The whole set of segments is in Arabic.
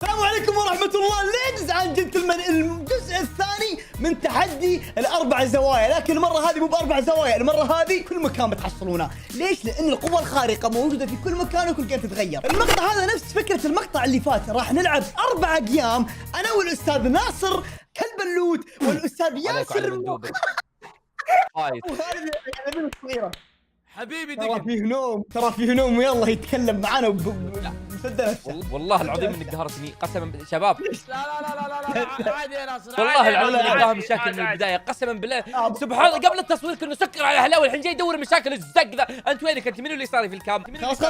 السلام عليكم ورحمة الله ليدز اند جنتلمان. الجزء الثاني من تحدي الأربع زوايا، لكن المرة هذه مو بأربع زوايا، المرة هذه كل مكان بتحصلونه. ليش؟ لأن القوة الخارقة موجودة في كل مكان وكل جيم تتغير. المقطع هذا نفس فكرة المقطع اللي فات، راح نلعب 4 أيام أنا والأستاذ ناصر كالبلوت والأستاذ ياسر حبيبي ترى فيه نوم ويلا يتكلم معانا ومصدق نفسه. والله العظيم انك قهرتني قسما شباب. لا عادي يا ناصر، والله العظيم انك فاهم مشاكل من البدايه قسما بالله. سبحان الله قبل التصوير كنا نسكر على هلاوي، الحين جاي يدور مشاكل الزق ذا. انت وينك؟ انت منو اللي صار في الكام؟ خلاص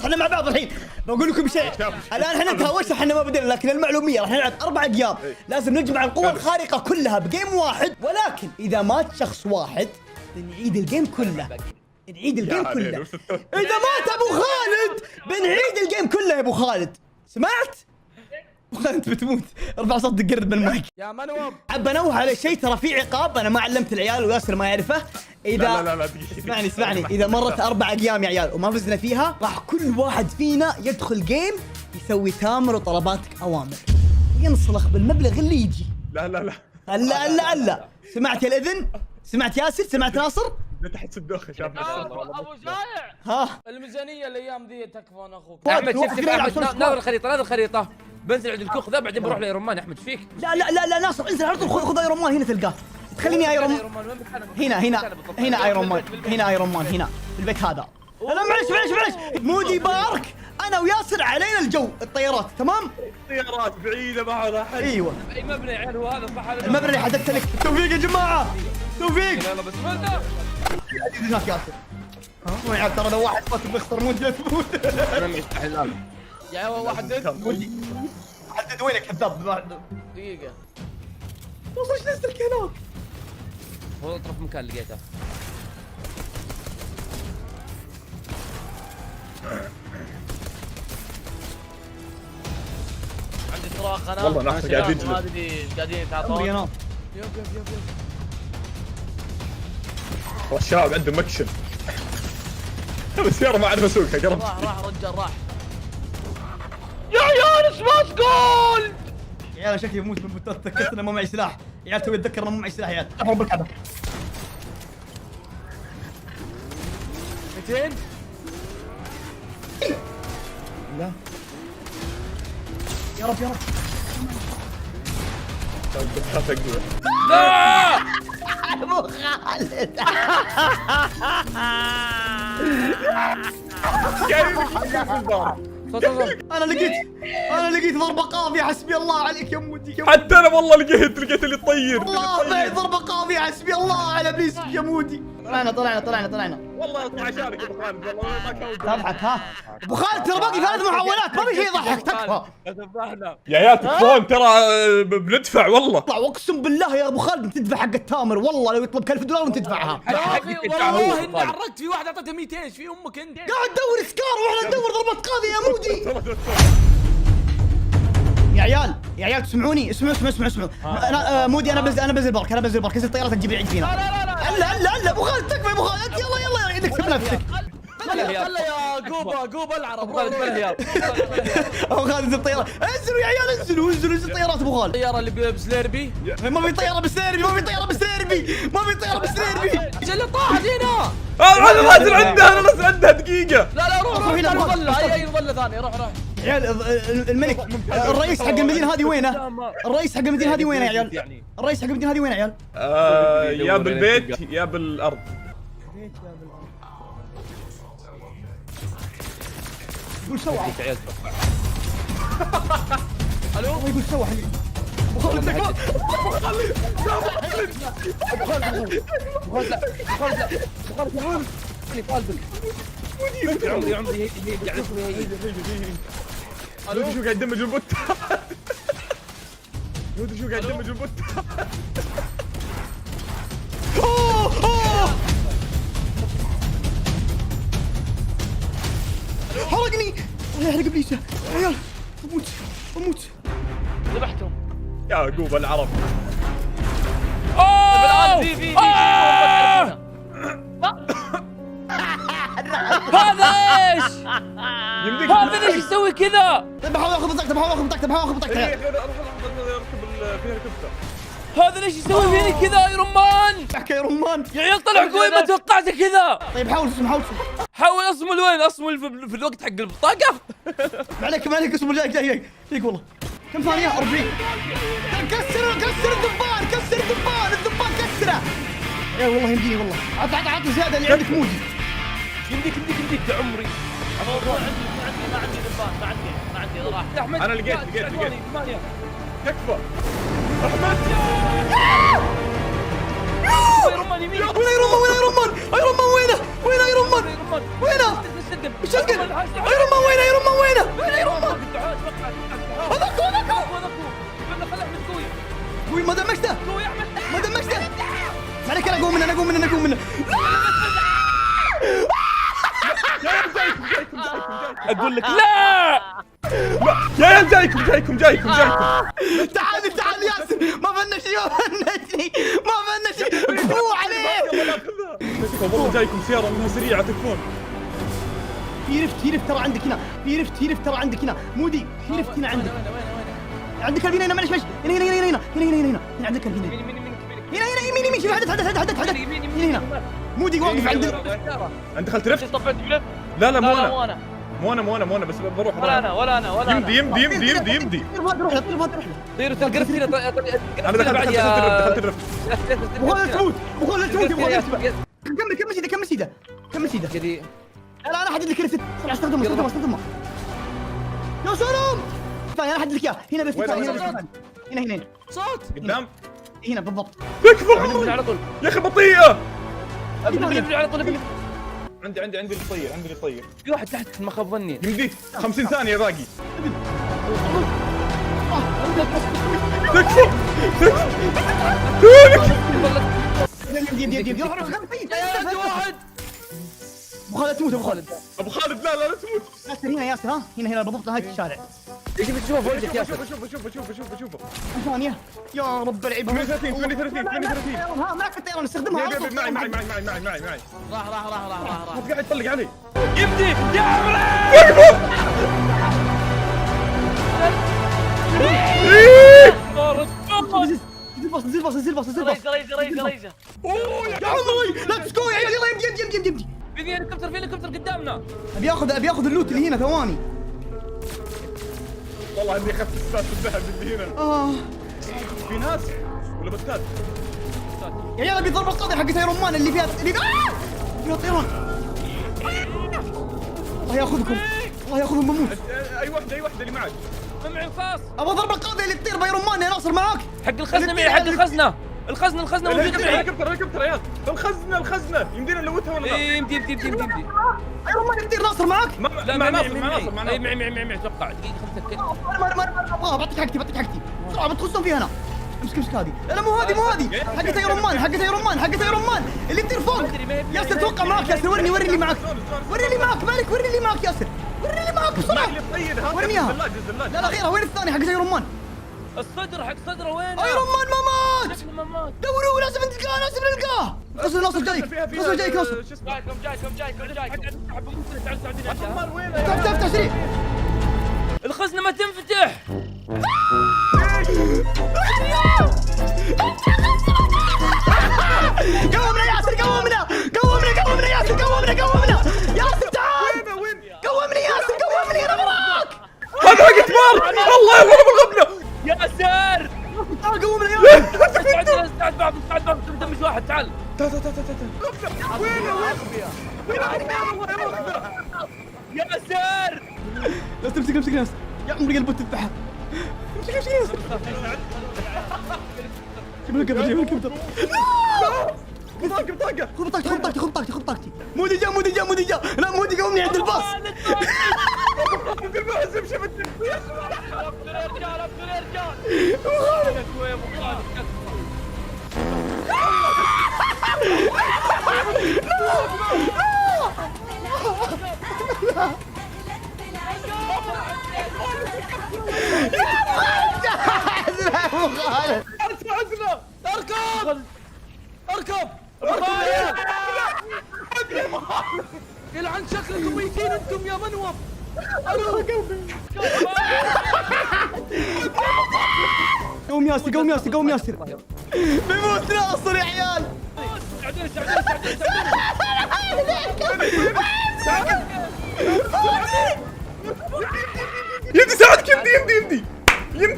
احنا مع بعض الحين. بقول لكم شيء الان، احنا تهاوشنا، احنا ما بدينا، لكن المعلوميه راح نلعب 4 ايام. لازم نجمع القوة الخارقة كلها بجيم واحد، ولكن اذا مات شخص واحد بنعيد الجيم كله. نعيد الجيم كله. إذا مات أبو خالد بنعيد الجيم كله يا أبو خالد. سمعت؟ أبو خالد أنت بتموت. ارفع صوتك قرب من المايك. يا منوب. حاب أنوه على شيء، ترى في عقاب أنا ما علمت العيال وياسر ما يعرفه. إذا لا اسمعني إذا مرت 4 أيام يا عيال وما فزنا فيها، راح كل واحد فينا يدخل جيم يسوي تامر وطلباتك أوامر، ينصلخ بالمبلغ اللي يجي. لا سمعت يا الإذن؟ سمعت ياسر؟ سمعت ناصر؟ تحت الدوخه شاف ابو شايع، ها الميزانيه الايام ذي تكفون اخوك. احمد شوف احمد، ناظر الخريطه بنزل عند الكوخ ذا بعدين بروح لايرون. احمد فيك؟ لا ناصر انزل على طول، خذ ايرون مان هنا تلقاه. تخليني ايرون هنا ايرون مان، هنا ايرون مان هنا في البيت هذا. لا معلش مودي بارك انا وياسر علينا الجو الطيارات، تمام؟ طيارات بعيده ما على احد. ايوه اي مبنى يا عيال هو هذا صح؟ هذا المبنى اللي حددت لك. توفيق يا جماعه، توفيق. يلا بسم الله. هناك ياسر. ها يا عيال ترى لو واحد فات بيخسر مودي تموت. انا مستحيل. يا واحد مودي حدد وينك كذاب. دقيقه وش نزلك هناك؟ هو اطرف مكان لقيته. عندي صراخ انا. والله ناصر قاعد يجلد. ما ادري ايش قاعدين يتعاطون. يا والشباب عنده مكشن. السيارة ما اعرف اسوقها قرب. راح رجال راح. يا عيال سماش جول. يا عيال شكلي بموت من بوتات. تذكرت انه ما معي سلاح يا عيال، توي اتذكر انه ما معي سلاح يا عيال. اهرب بالكعبه 200. لا يا رب لا ابو خالد. انا لقيت ضربه قاضيه. حسبي الله عليك يا مودي. حتى انا والله لقيت اللي يطير. والله معي ضربه قاضيه. حسبي الله على ابليس يا مودي. طلعنا والله اطلع عشانك يا ابو خالد، والله ما كان تضحك. ها ابو خالد ترى باقي 3 محاولات، ما في شيء يضحك. تكفى يا عيال تكفون، ترى بندفع والله. اطلع واقسم بالله يا ابو خالد انت تدفع حق التامر، والله لو يطلب $1000 انت تدفعها. يا اخي والله اني عرقت في واحد اعطيته 200. ايش في امك انت؟ قاعد تدور سكار واحنا ندور ضربة قاضية يا مودي. يا عيال تسمعوني؟ اسمعوا انا مودي، انا بنزل برك انزل طيارات تجيب العيد فينا. لا ابو خالد تكفى يا ابو خالد. يلا انك تكتب نفسك. خله يا قوبه العرب. ابو خالد انزل طيارة. انزلوا يا عيال، انزل طيارات ابو خالد. الطياره اللي بسليربي. ما في طيارة بسليربي. اللي طاحت هنا. انا نازل عندها دقيقة. لا روح مظله. اي مظله ثانيه. روح عيال الملك الرئيس حق المدينة هذه وينه؟ يا عيال؟ الرئيس حق المدينة هذه وينه يا عيال؟ يا بالبيت يا بالارض. يقول سوى. الو يقول سوى حبيبي. ابو خالد شو قاعد يدمج البوت. شو قاعد يدمج البوت. حرقني. الله يحرق ابليس يا عيال. اموت. ذبحتهم. يا عقوبة العرب. في هذا ايش؟ يمديك هذا ليش يسوي كذا؟ طيب بحاول اخذ بطاقته بحاول اخذ بطاقته بحاول اخذ بطاقته اركب في هليكوبتر. هذا ليش يسوي فيني كذا ايرون مان؟ احكي يا رمان. يا عيال طلع قوي ما توقعت كذا. طيب حاول تصم حاول تصم. حاول اصمل وين؟ اصمل في الوقت حق البطاقة. ما عليك اصبر جاي فيك والله. كم ثانية؟ 40. كسر الذبان كسره. يا والله يمديني والله. عط زيادة اللي عندك موجي. يمديك يا عمري. ما عندي راح. انا لقيت تكفى احمد. وين ايرون مان وين ايرون مان ايش اسقط ايرون مان وينه قوي ما دمجته ما عليك انا اقوم منه اقول لك لا يا عيال جايكم تعال ياسر ما فنش كفو عليه. والله جايكم سيارة انها سريعة تكفون. في رفت ترى عندك هنا ترى عندك هنا مودي في رفت هنا عندك الفينا هنا معلش هنا عندك الفينا هنا يمين شوف حدث هنا مودي واقف عند انت دخلت رفت؟ طفيت بلف. لا مو انا بس بروح ولا انا يمدي طير طير تقرب فينا. انا دخلت الرفت. بقول لا تموت كمل سيده كذي. لا انا احدد لك رفت استخدمه يا سلام. انا احدد لك اياه هنا رفت هنا صوت قدام هنا بالضبط. تكفى على طول يا اخي بطيئة. ابني على طول. عندي اللي يطير في واحد تحت ما خاب ظني. يمديك 50 ثانية باقي. تكفى دي واحد ابو خالد تموت ابو خالد لا تموت. ياسر هنا ياسر هنا بالضبط نهاية الشارع. ايش بتشوفه فوقك يا شوفه ثانية يا رب العيب. 38 ها معك في الطيران استخدمها على طول. معي راح قاعد يطلق علي. يمدي يا عمري. نزل باص ريزة يا عمري لا تسكو يا يمدي في هليكوبتر قدامنا. ابي اخذ اللوت اللي هنا ثواني. والله اني اخذت السات الذهب اللي هنا. في ناس ولا بستات؟ يا عيال ابي ضرب القاضي حق ايرون مان اللي فيها فيها طيران. الله ياخذهم بموت. اي وحده اللي معك. معي رصاص. ابغى ضرب القاضي اللي تطير بايرون مان يا ناصر معك. حق الخزنة معي الخزنة موجودة معي. الهليكوبتر يا الخزنة يمدينا نلوتها ولا لا؟ يمدي ايرون مان يطير ناصر معك؟ لا مع معي ناصر اتوقع. دقيقة 5 سكند. ما بعطيك حقتي بسرعة بتخصون فيها انا. امسك هذه. لا مو هذه حقت ايرون مان اللي تطير فوق. ياسر توقع معك ياسر ورني اللي معك مالك ورني اللي معك ياسر ورني اللي معك بسرعة. ورني اياها. لا غيرها وين الثاني حق ايرون مان؟ الصدر حق صدره وين؟ ايرون مان ما مات. دوروا لازم نلقاه. ناصر جايك ناصر. جايكم. افتح سريع. الخزنة ما تنفتح. قومنا ياسر ياسر تعال. قومني ياسر انا وراك. هذا حق كبار. الله بالغبنة. ياسر تعال قومنا ياسر. استعد بعض دمج واحد. تعال ياسر. لا تمسك ناس يا عمري قلبه تذبحه. امسك ياسر. جيب الهليكوبتر. بطاقة خذ طاقتي. مودي جاء. لا مودي قومني عند الباص. اركب يلعن شكلكم ميتين انتم يا منوب. قوم ياسر قوم ياسر قوم ياسر. بيموت ناصر يا عيال. ساعدوني ساعدوني يمدي ساعدك،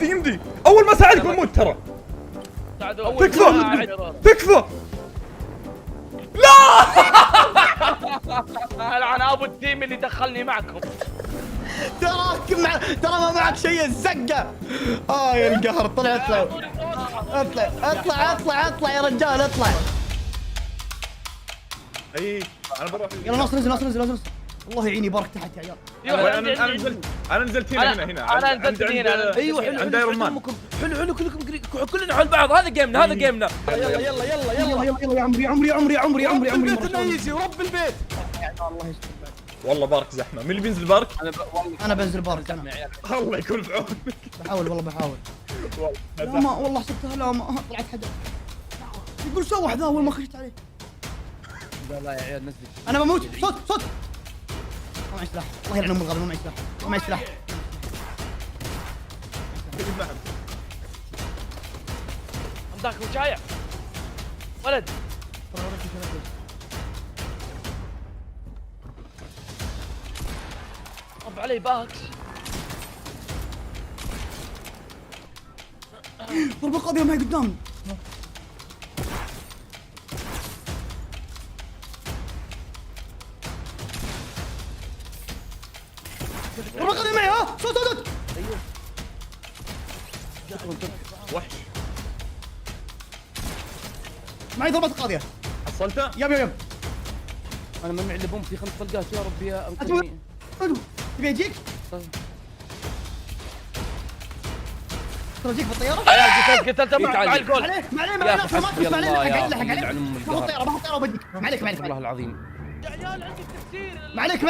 يمدي اول ما ساعدك بموت ترى. تكفى لا. العن ابو التيم اللي دخلني معكم. ترى ما معك شيء الزقه. يا القهر. طلع اطلع يا رجال اطلع. اي انا بروح. يلا ناصر نزل. والله يعيني بارك تحت يا عيال. انا نزلت هنا. انا نزلت هنا. ايوه حلو عند ايرون مان. حلو كلنا حول بعض. هذا جيمنا يلا يا عمري تنيسي ورب البيت. الله يستر. والله بارك زحمه. مين اللي بينزل بارك؟ انا بنزل بارك. الله يكون في عونك. بحاول بحاول. لا والله ما والله حسبتها. لا ما طلعت حدا. يقول سوح ذا اول ما خشيت عليه. لا يا عيال نزل. انا بموت. صوت ما معي سلاح. الله يلعن ام الغبي. ما معي سلاح. عندك وجايع ولد. طب علي باكس. ضربة قاضية معي قدامي. ضربة قاضية معي. صوت. ايوه وحش. معي ضربة قاضية. حصلته؟ يب انا منع اللي بوم في 5 طلقات. يا ربي يا انقذني. تبي اجيك؟ ترى اجيك بالطيارة؟ قتلت مع الجول. ما عليه يا ما أخي حسبي تسمع الله يا لك أخي، يلعن أم القهر. باخذ الطيارة وبديك. ما عليك والله العظيم. يا عيال عندي تفسير. ما عليك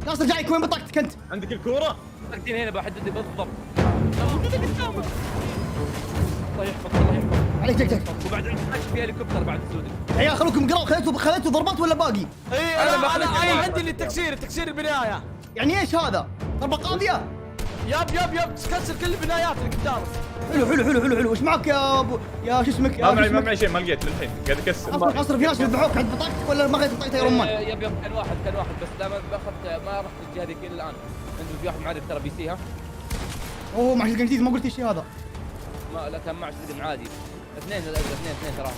ناصر جايك. وين بطاقتك انت؟ عندك الكوره؟ طاقتين هنا بحدد بالضبط. الله يحفظك. عليك جاك. وبعد عندك في هليكوبتر بعد السودان. يا عيال خلوكم قراء. خذيتوا ضربات ولا باقي؟ اي أنا انا بخليك انا واحد. عندي اللي تكسير البنايه. يعني ايش هذا؟ ضربة قاضية؟ يب كسر كل البنايات اللي قدامك. حلو. ايش معك يا ابو يا شو اسمك؟ ما معي شيء. ما لقيت للحين قاعد اكسر. اصلا في ناس يذبحوك عند بطاقتك ولا ما اخذت بطاقة ايرون مان؟ يب كان واحد بس لا ما اخذت. ما رحت الجهه ذيك الى الان. عنده في واحد معرف ترى بي سي. ها اوه معك جديد. ما قلت الشيء هذا. ما لا كان معه سلم عادي. اثنين تراهم.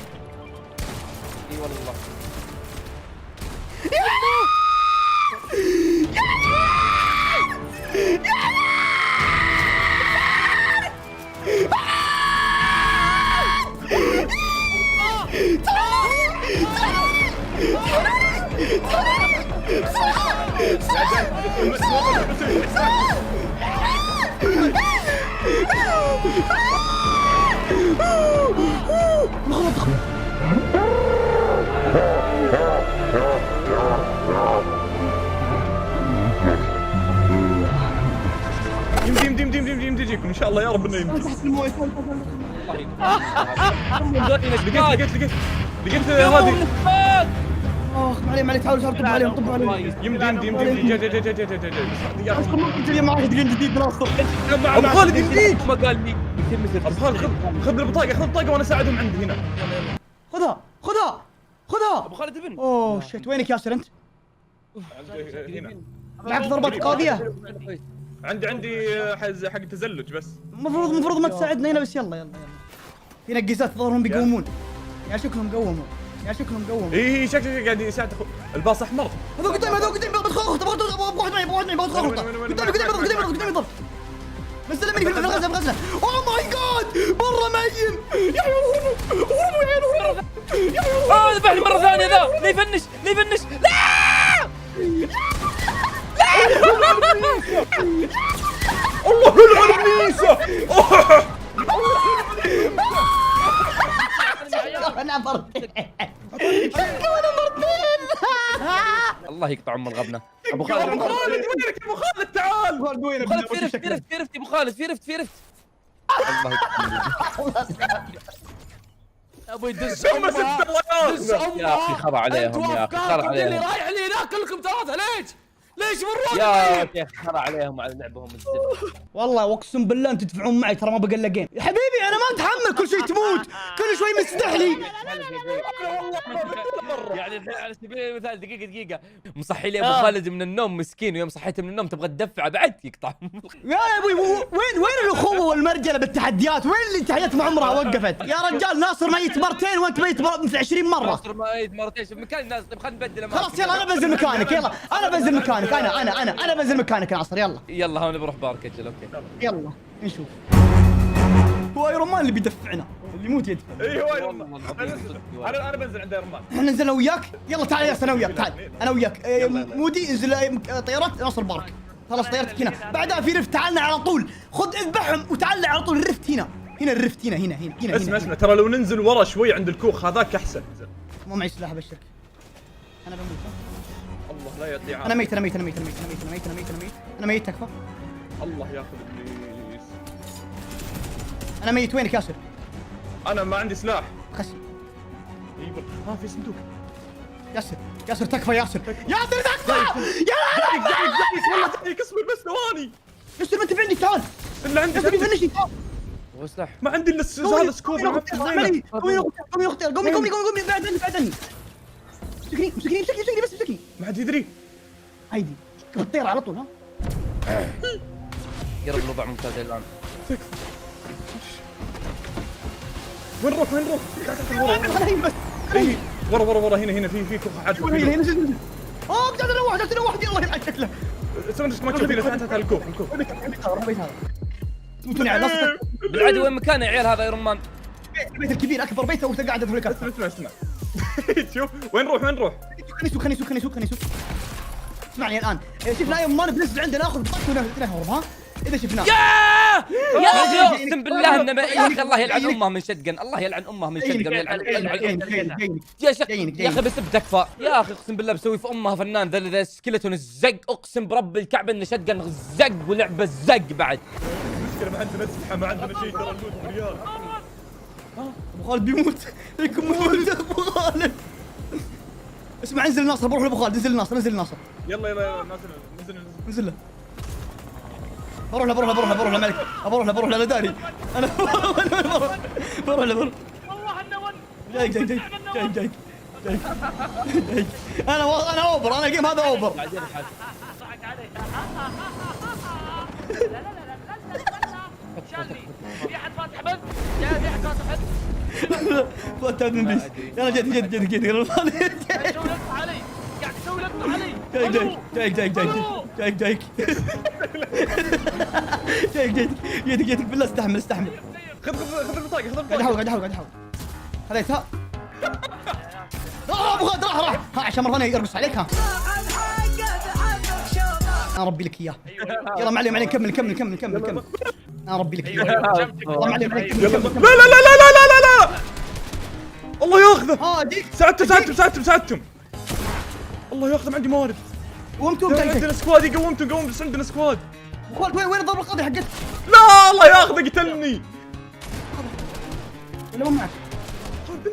اي والله. يمدي يجيكم ان شاء الله. يا رب انه يمدي. تحت المويه. لقيت هذه. ما عليك تعالوا طب عليهم. يمدي جا. اصلا ما قلت لي معك دقيقة جديد ناصر. ابو خالد يمديك. ما قال لي. ابو خالد خذ البطاقه وانا اساعدهم عندي هنا. خذها ابو خالد ابن. اوه شيت. وينك ياسر انت؟ هنا معك ضربة قاضية؟ عندي حق تزلج بس. المفروض ما تساعدنا هنا بس. يلا في نقيسات ظهرهم بيقومون. يا شكلهم قوموا. اي شكله قاعد يساعد الباص احمر. هذول قدامي بدخل اخته. ابغى واحد معي بدخل اخته. قدامي ضرب. نزل مني في الغزله. اوه ماي جاد برا مايم. يا هربوا. ذبحني مره ثانيه. ذا ليه يفنش. لا الله العنيسه. انا مرتين. الله يقطع ام الغبنه. ابو خالد وينك؟ ابو خالد تعال. وين في رفت ابو خالد. في رفت الله يقطع. ابوي دز هم 6 دز يا اخي خرع عليهم. يا اخي خرع اللي عليهم. رايح لي هناك كلكم ثلاثه ليش؟ ليش مرات يا شيخ خرى عليهم وعلى لعبهم الزفت. والله واقسم بالله انتم تدفعون معي ترى ما بقى الا جيم يا حبيبي انا ما اتحمل كل شيء تموت كل شوي مستحلي. يعني الحين على سبيل المثال دقيقة مصحي لي ابو خالد من النوم مسكين، ويوم صحيته من النوم تبغى تدفعه بعد يقطع. يا ابوي وين الاخوه والمرجله بالتحديات؟ وين اللي التحديات ما عمرها وقفت؟ يا رجال ناصر ميت مرتين وانت ميت مثل 20 مره. ناصر ميت مرتين في مكان الناس. طيب خلينا نبدل أماكن. خلاص يلا انا بنزل مكانك يلا انا بنزل مكانك انا بنزل مكانك يا ناصر يلا يلا هون بروح بارك اجل. اوكي يلا نشوف. هو ايرون مان اللي بيدفعنا اللي يموت يدفع. اي هو ايرون مان. انا بنزل عند ايرون مان. احنا ننزل وياك يلا تعال يا انا وياك تعال انا وياك مودي انزل طيارات ناصر بارك. خلاص طيارتك هنا بعدها في رفت تعالنا على طول خذ اذبحهم وتعال على طول الرفت هنا الرفت هنا اسمع ترى لو ننزل ورا شوي عند الكوخ هذاك احسن. ما معي سلاح ابشرك انا بموت. الله لا يعطي عافية. انا ميت تكفى. الله ياخذ ابليس. انا ميت وينك ياسر؟ انا ما عندي سلاح. خسي ها في صندوق. ياسر تكفى ياسر تكفى يا والله جايك اصبر بس ثواني. ياسر ما انت في عندي تعال اللي عندي فنشني هو سلاح ما عندي الا هذا سكوب. قومي بعد عني مسكني بس ما حد يدري. عادي بتطير على طول ها. قرب ربع ممتاز الان. وين نروح بس اي ورا هنا في كوخ عاد. قاعد اروح يلا يلعب شكله. سوي ما تشوف فينا تعال الكوخ تموتوني على نص. بالعاده وين مكانه يا عيال هذا ايرون مان؟ البيت الكبير اكبر بيت وانت قاعد في الكهف. اسمع شوف وين نروح خليني اسوق اسمعني الان شفنا ايرون مان بنزل عندنا ناخذ بطاقه ونهرب ها اذا شفناه. يا اخي اقسم بالله انه يا اخي الله يلعن امه من شتقن. الله يلعن امه من شتقن. يا شيخ يا اخي بس تكفى يا اخي اقسم بالله بسوي في امها فنان ذا سكيلتون الزق. اقسم برب الكعبه انه شتقن الزق ولعبه الزق بعد. المشكله ما عندنا اسلحه ما عندنا شيء ترى نموت بريال. ابو خالد بيموت فيكم موت ابو خالد. اسمع انزل الناصر بروح لابو خالد. انزل الناصر يلا نزل له. بروح له ملك بروح له انا داري انا بروح له والله انه جاي انا اوبر انا جيم هذا اوبر. صعق عليه. شالني. في احد فاتح بث؟ في احد فاتح بث؟ فوت من بيس. يلا جيت يسوي لقطة علي. قاعد يسوي لقطة علي. جايك بالله استحمل. خذ البطاقه. قاعد احاول خذيتها. ابو خالد راح ها عشان مره ثانيه يرقص عليك ها. انا ربي لك اياه. يلا معلم كمل. انا ربي لك اياه. والله معلم كمل. لا الله ياخذه. ساعدتم. الله ياخذه. عندي موارد. قومتوا عندنا سكواد قوم بس عندنا سكواد. وين الضربه القاضيه حقتك؟ لا الله ياخذه قتلني. ولا مو معك؟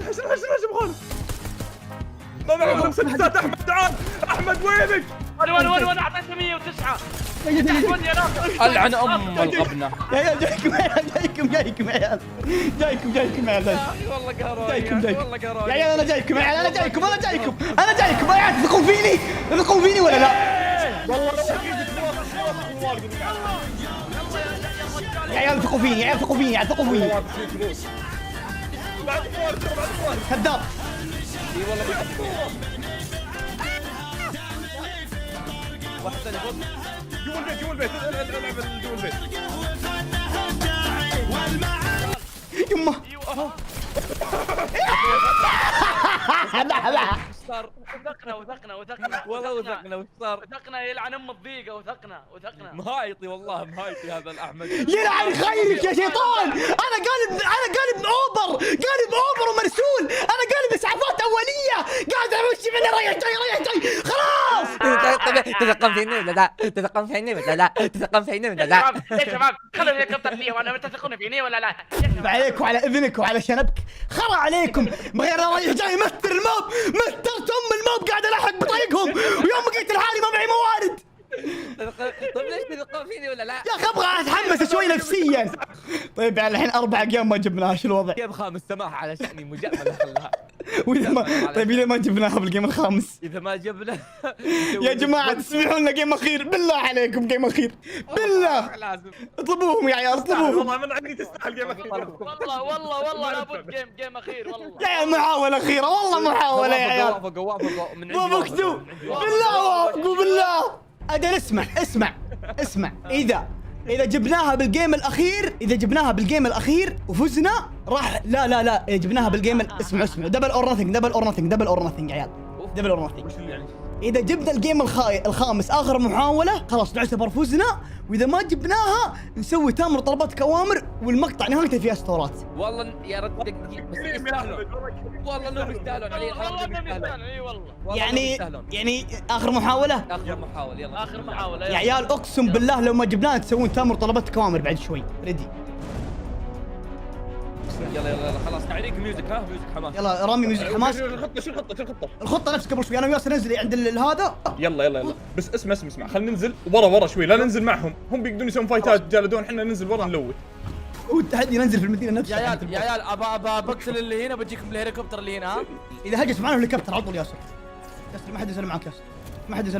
حسن ابو خالد. ما معه مسدسات. احمد تعال. احمد وينك؟ وانا اعطيته 109. ودي يا ناصر. العن ام الغبنه. يا عيال جايكم يا عيال. والله قهراي يا عيال انا جايكم يا عيال. تثقون فيني ولا لا؟ يا عيال ثقوا فيني كذاب. اي والله واحد ثاني فوق جوا البيت العب جوا البيت. يمه صار. وثقنا والله وثقنا وش صار؟ وثقنا يلعن ام الضيقه. وثقنا مهايطي والله مهايطي هذا الاحمد. يلعن خيرك يا شيطان. انا قالب اوبر ومرسول. انا قالب اسعافات اوليه قاعد امشي منه رايح جاي خلاص. تثقون فيني ولا لا؟ يا شباب خلوني اقطع فيه. وانا تثقون فيني ولا لا؟ عليك وعلى اذنك وعلى شنبك خرا عليكم. بغير رايح جاي مستر الموب. مسترت ام الموب قاعد الحق بطريقهم ويوم لقيت الحالي ما معي موارد. طيب ليش تلقى فيني ولا لا؟ يا اخي ابغى اتحمس شوي نفسيا. طيب يعني الحين 4 ايام ما جبناها، شو الوضع؟ جيم خامس سماح على شأني مجاملة خلها. واذا ما طيب اذا ما جبناها بالجيم الخامس إذا ما جبنا يا جماعه تسمحوا لنا جيم اخير بالله عليكم، جيم اخير بالله. لازم. اطلبوهم يا عيال اطلبوهم. والله من عندي تستاهل جيم اخير. والله لابد جيم اخير والله. يا عيال محاولة أخيرة والله محاولة يا عيال. وافقوا من عندي. مو مكتوب بالله وافقوا بالله. أجل اسمع إذا جبناها بالجيم الأخير، إذا جبناها بالجيم الأخير وفزنا راح لا إذا جبناها بالجيم اسمعوا دبل أور نثينج يا عيال، دبل أور نثينج. إذا جبنا الجيم الخامس آخر محاولة خلاص نعتبر فزنا، وإذا ما جبناها نسوي تامر طلبات كوامر والمقطع نهايته فيها ستورات. والله يا رد دقيقة بس يستاهلون. والله انهم يستاهلون علي. والله انهم يستاهلون. اي والله. يعني آخر محاولة. اخر محاولة يلا. اخر محاولة يا عيال اقسم بالله لو ما جبناها تسوون تامر طلبات كوامر بعد شوي. ريدي يلا خلاص تعليق ميوزك. ها ميوزك حماس. يلا رامي ميوزك حماس. شو الخطة؟ الخطة نفس قبل شوي انا وياسر ننزل عند هذا. يلا بس اسمع خلينا ننزل ورا شوي، لا ننزل معهم، هم بيقدرون يسوون فايتات جالدون، احنا ننزل ورا نلوت. هو التحدي ننزل في المدينة نفسها. يا عيال ابى بقتل اللي هنا، بجيكم بالهليكوبتر اللي هنا. ها اذا هجس معنا الهليكوبتر على طول ياسر ما حد ينزل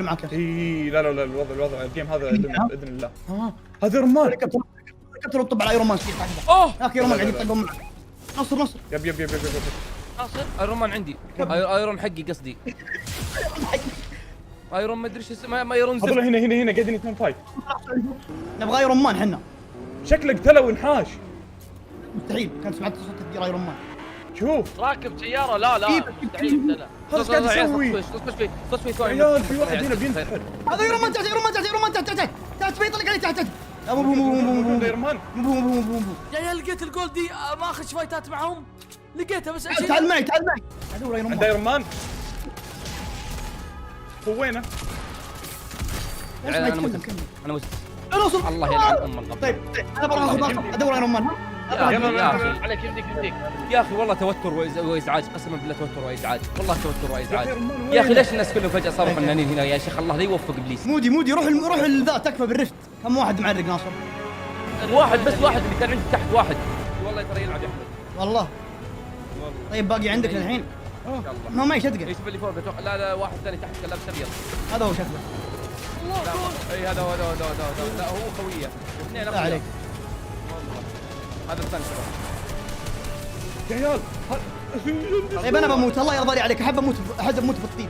معك ياسر. اي لا الوضع الجيم هذا باذن الله. هذا رمان. الهليكوبتر وطب على ايرون مان. اوه هاك ايرون مان عندي طقم معك. نصر يب ناصر ايرون مان عندي. ايرون حقي قصدي. ايرون ما ادري ايش اسمه. ما ايرون هذول هنا قاعدين يتم فايت. نبغى ايرون مان حنا. شكله قتله وانحاش. مستحيل كان سمعت صوت تدير ايرون مان. شوف راكب سيارة. لا مستحيل. لا خلاص قاعد يسوي. عيال في واحد هنا بينتحر. هذا ايرون مان تعال تبي يطلق علي تعال ايرمان. يا عيال لقيت الجولد دي، ما اخذ فايتات معهم. لقيتها بس تعال معي ادور ايرون عند مان. ايرمان. هو وينه؟ انا مت. انا وصلت. الله يلعن ام الغبي. طيب انا بروح اخذ ادور ايرون مان. عليك يمديك. يا اخي والله توتر وازعاج، قسما بالله توتر وازعاج، والله توتر وازعاج. يا اخي ليش الناس كلهم فجأة صاروا فنانين هنا يا شيخ؟ الله لا يوفق ابليس. مودي روح الذا تكفى بالرفت. كم واحد معرق ناصر؟ واحد بس، واحد اللي كان عندي تحت واحد. والله ترى يلعب يا احمد. والله طيب باقي عندك للحين؟ ان شاء الله. ما معي شتقن. ايش اللي فوق؟ لا واحد ثاني تحت كان لابس ابيض. هذا هو شكله. اي هذا لا هو خويه. اثنين لا عليك. هذا الثاني. يا عيال طيب انا بموت الله يرضى لي عليك. احب اموت بالطين.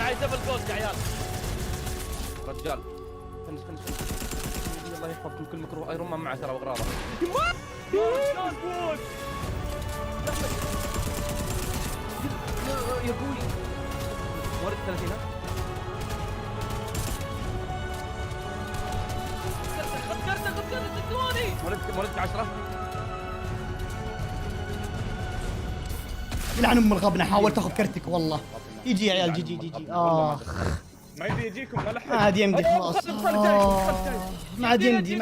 معي دبل جولد يا عيال. رجال فنش الله يحفظكم كل مكروه. ايرون مان معه ترى واغراضه. يا ابوي ورد 30. ورد 10. يلعن ام الغبنه. حاولت اخذ كرتك والله. يجي يا عيال جي. ما يبي يجيكم ولا حد. ما عاد يمدي خلاص. ما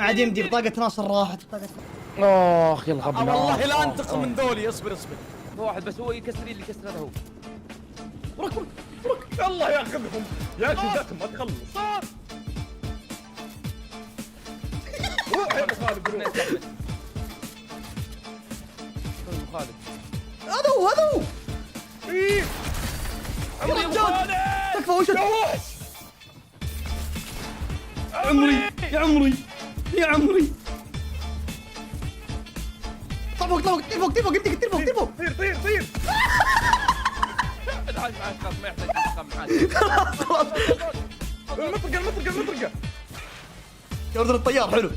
عاد يمدي بطاقة ناصر راحت. اخ يا الغبنه. والله لا انتقم من ذولي. اصبر واحد بس هو يكسر اللي كسر هذا هو. فرق الله ياخذهم يا شدتهم ما تخلص. روح يا ابو خالد روح. خالد هذا هو. ايه يا رجال تكفى وش يا عمري. طير فوق يمديك تطير فوق. طير تعال معك خلاص ما يحتاج انتقام معك. خلاص المطرقه يا ولد الطيار حلو.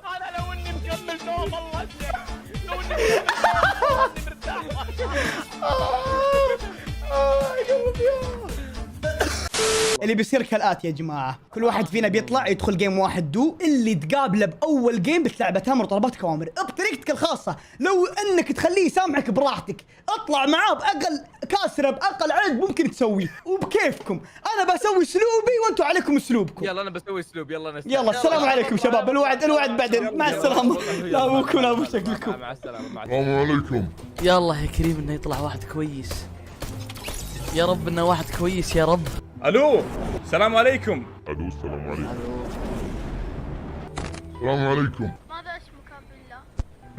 انا لو اني مكمل نوم والله لو اني مرتاح. اللي بيصير كالآتي يا جماعة، كل واحد فينا بيطلع يدخل جيم واحد دو، اللي تقابله بأول جيم بتلعبه تامر طلباتك أوامر بطريقتك الخاصة. لو انك تخليه يسامحك براحتك، اطلع معاه بأقل كاسرة بأقل عدد ممكن تسويه وبكيفكم. أنا بسوي أسلوبي وأنتم عليكم أسلوبكم. يلا انا بسوي اسلوب، يلا نستعد. يلا السلام عليكم شباب، الوعد بعدين، مع السلامة. لا ابوكم لا ابو شكلكم. مع السلامه. مع السلام عليكم. يلا يا كريم انه يطلع واحد كويس، يا رب انه واحد كويس يا رب. الو السلام عليكم. الو السلام عليكم. السلام عليكم. ماذا اسمك بالله؟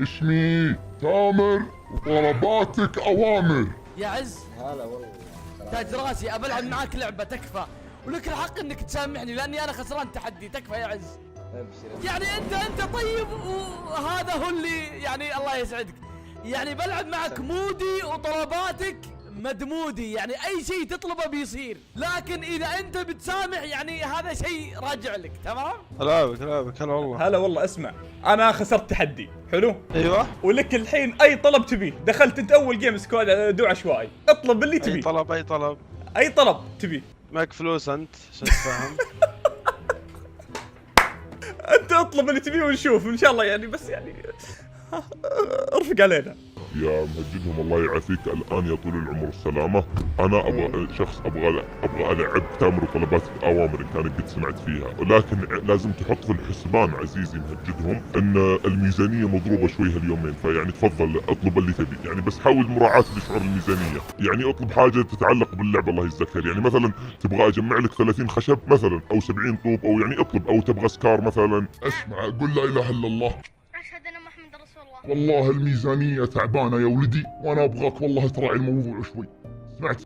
اسمي تامر وطلباتك اوامر. يا عز هلا والله تاج راسي، ابى العب معاك لعبه تكفى، ولك الحق انك تسامحني لاني انا خسران تحدي. تكفى يا عز. يعني انت طيب، وهذا هو اللي يعني الله يسعدك. يعني بلعب معك مودي وطلباتك مدمودي، يعني اي شيء تطلبه بيصير، لكن اذا انت بتسامح يعني هذا شيء راجع لك. تمام؟ هلا هلا والله. هلا والله. اسمع انا خسرت تحدي حلو. ايوه. ولك الحين اي طلب تبيه، دخلت انت اول جيم سكواد دو عشوائي، اطلب اللي تبيه. اي طلب تبيه. معك فلوس انت عشان تفهم. انت اطلب اللي تبيه ونشوف ان شاء الله يعني، بس يعني ارفق علينا. يا مهجدهم الله يعافيك الان يا طول العمر والسلامه. انا ابغى شخص ابغى العب تامر وطلباتك اوامر ان كان قد سمعت فيها، ولكن لازم تحط في الحسبان عزيزي مهجدهم ان الميزانيه مضروبه شوي هاليومين، فيعني تفضل اطلب اللي تبي يعني، بس حاول مراعاه لشعور الميزانيه. يعني اطلب حاجه تتعلق باللعبه الله يجزاك خير، يعني مثلا تبغى اجمع لك 30 خشب مثلا او 70 طوب، او يعني اطلب، او تبغى سكار مثلا. اسمع قل لا اله الا الله. أشهد أن محمد رسول الله. والله الميزانية تعبانة يا ولدي، وأنا أبغاك والله تراعي الموضوع شوي. سمعت؟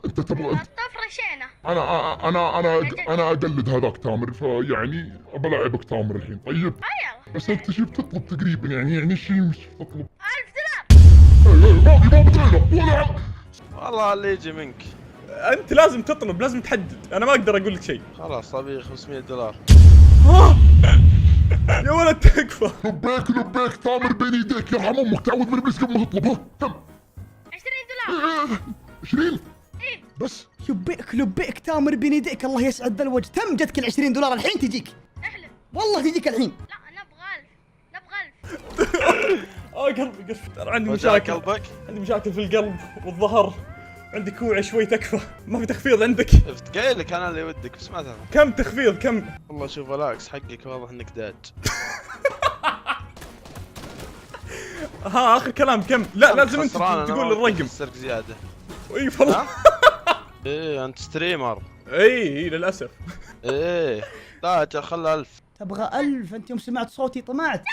أنت تبغى الطفرة شينة. أنا أقلد هذاك تامر، فيعني بلعبك تامر الحين. طيب؟ يلا. بس أنت شو بتطلب تقريبا يعني شو مش تطلب؟ 1000 دولار. باقي ما بدري ولا. والله اللي يجي منك. انت لازم تطلب، لازم تحدد، انا ما اقدر اقول لك شيء. خلاص ابي 500 دولار. يا ولد تكفى. لبيك تامر بين يديك، يرحم أمك تعود من إبليس قبل ما تطلب. ها كم؟ 20 دولار. 20 إيه. بس. لبيك تامر بين يديك، الله يسعد ذا الوجه. تم جتك ال 20 دولار الحين تجيك. احلف. والله تجيك الحين. لا نبغى 1000. قلبي ترى عندي وجع مشاكل. قلبك؟ عندي مشاكل في القلب والظهر، عندي كوعي شوي. تكفى، ما في تخفيض عندك؟ قايل لك انا اللي ودك، بس ما تفهم. كم تخفيض كم؟ والله شوف بالعكس حقك واضح انك داج. ها اخر كلام كم؟ لا لازم انت تقول الرقم. السرق زياده. اي والله. ايه انت ستريمر. اي للاسف. ايه لا اجل خلها 1000. تبغى 1000؟ انت يوم سمعت صوتي طمعت.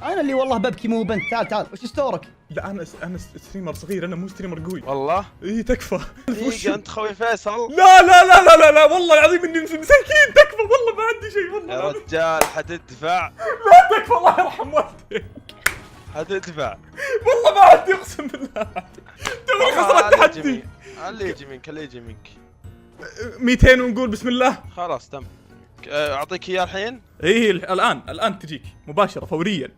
انا اللي والله ببكي مو بنت. تعال وش ستورك؟ لا انا ستريمر صغير، انا مو ستريمر قوي. والله؟ اي تكفى. دقيقة انت خوي فيصل؟ لا والله العظيم اني مساكين. تكفى والله ما عندي شيء والله. يا رجال حتدفع. لا تكفى الله يرحم والديك. حتدفع. والله ما عندي اقسم بالله. توني خسرت تحدي. اللي يجي منك 200 ونقول بسم الله. خلاص تم. اعطيك اياه الحين؟ ايه الان تجيك مباشرة فوريا.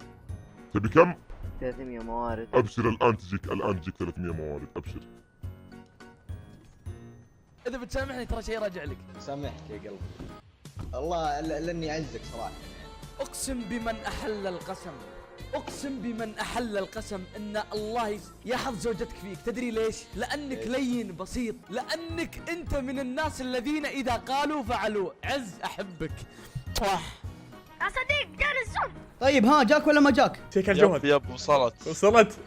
تبي كم؟ 300 موارد. أبشر الآن تجيك 300 موارد. أبشر. اذا بتسامحني ترى شيء راجع لك. سامحك يا قلبي. الله لاني اعزك صراحه. اقسم بمن احل القسم، اقسم بمن احل القسم ان الله يحظ زوجتك فيك. تدري ليش؟ لانك لين بسيط، لانك انت من الناس الذين اذا قالوا فعلوا. عز احبك. يا صديق جاني الزوم. طيب ها جاك ولا ما جاك؟ شيك الجوهر. يب وصلت.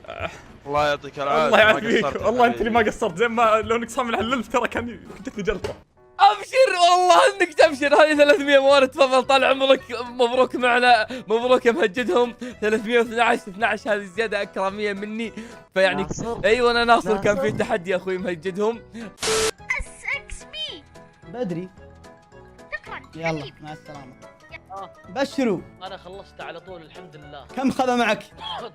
الله يعطيك العافيه. الله يعافيك والله انت اللي ما قصرت. زين ما لو انك صامل على الالف ترى كان جتني جلطه. ابشر والله انك تبشر. هذه 300 موارد. تفضل طال عمرك. مبروك معنا. مبروك يا مهجدهم. 312 هذه زياده اكراميه مني. فيعني ايوه انا ناصر. كان في تحدي يا اخوي مهجدهم. SXB. بدري. شكرا. يلا مع السلامة. بشروا. انا خلصت على طول الحمد لله. كم خذ معك؟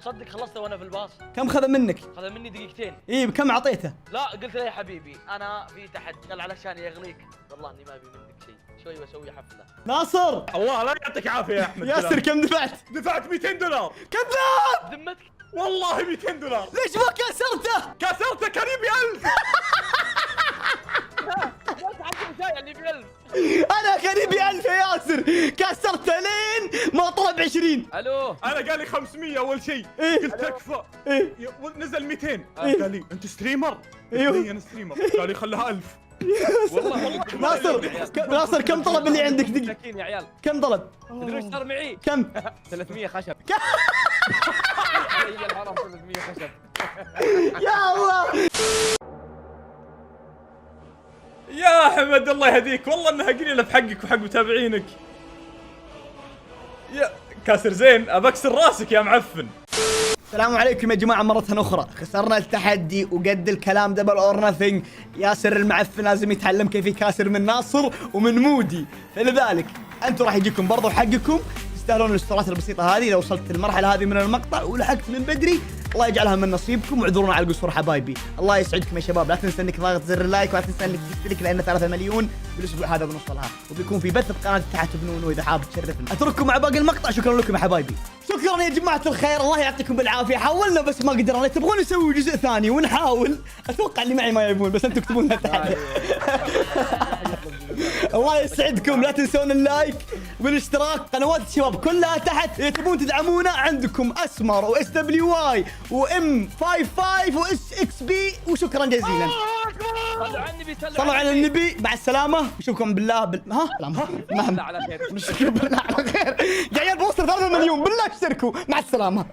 تصدق خلصت وانا في الباص. كم خذ منك؟ خذ مني دقيقتين. ايه بكم اعطيته؟ لا قلت له يا حبيبي انا في تحدي قال علشان يغليك. والله اني ما ابي منك شيء، شوي بسوي حفله. ناصر الله لا يعطيك عافيه يا احمد. ياسر كم دفعت؟ دفعت 200 دولار. كذاب. ذمتك والله 200 دولار. ليش ما كسرته؟ كسرته كان يبي 1000. انا غريبي 1000 يا ياسر، كسرته لين ما طلب 20. الو انا قال لي 500 اول شيء، إيه؟ قلت تكفى. إيه؟ نزل 200. إيه؟ قال لي انت ستريمر؟ أيوه. قلت انا ستريمر. قال لي خليها 1000. والله ناصر كم طلب اللي عندك؟ دقيقة، مساكين يا عيال. كم طلب؟ تدرون ايش صار معي؟ كم؟ 300 خشب. يا الحرام 300 خشب. يا الله. يا احمد الله يهديك، والله انها قليله بحقك وحق متابعينك. يا كاسر زين، ابكسر راسك يا معفن. السلام عليكم يا جماعة مرة أخرى. خسرنا التحدي وقد الكلام دبل اور نثينج. ياسر المعفن لازم يتعلم كيف يكاسر من ناصر ومن مودي، فلذلك أنتم راح يجيكم برضو حقكم. تستاهلون الاشتراكات البسيطة هذه. لو وصلت المرحلة هذه من المقطع ولحقت من بدري، الله يجعلها من نصيبكم، واعذرونا على القصور حبايبي. الله يسعدكم يا شباب. لا تنسى انك ضاغط زر اللايك، ولا تنسى انك تشترك لان 3 مليون بالاسبوع هذا بنوصلها، وبيكون في بث بقناه تحت بنونو اذا حاب تشرفنا. اترككم مع باقي المقطع. شكرا لكم يا حبايبي. شكرا يا جماعه الخير، الله يعطيكم بالعافيه. حاولنا بس ما قدرنا. تبغون نسوي جزء ثاني ونحاول؟ اتوقع اللي معي ما يبون، بس انتم اكتبون لنا تحت. الله يسعدكم. لا تنسون اللايك والاشتراك. قنوات الشباب كلها تحت. اذا تبون تدعمونا عندكم اسمر واس دبليو واي وام 55 واس اكس بي. وشكرا جزيلا. صلوا على النبي. صلوا على النبي. مع السلامه. نشوفكم بالله ها لا على خير. نشوفكم بالله على خير. يا عيال بوصل 3 مليون بالله اشتركوا. مع السلامه.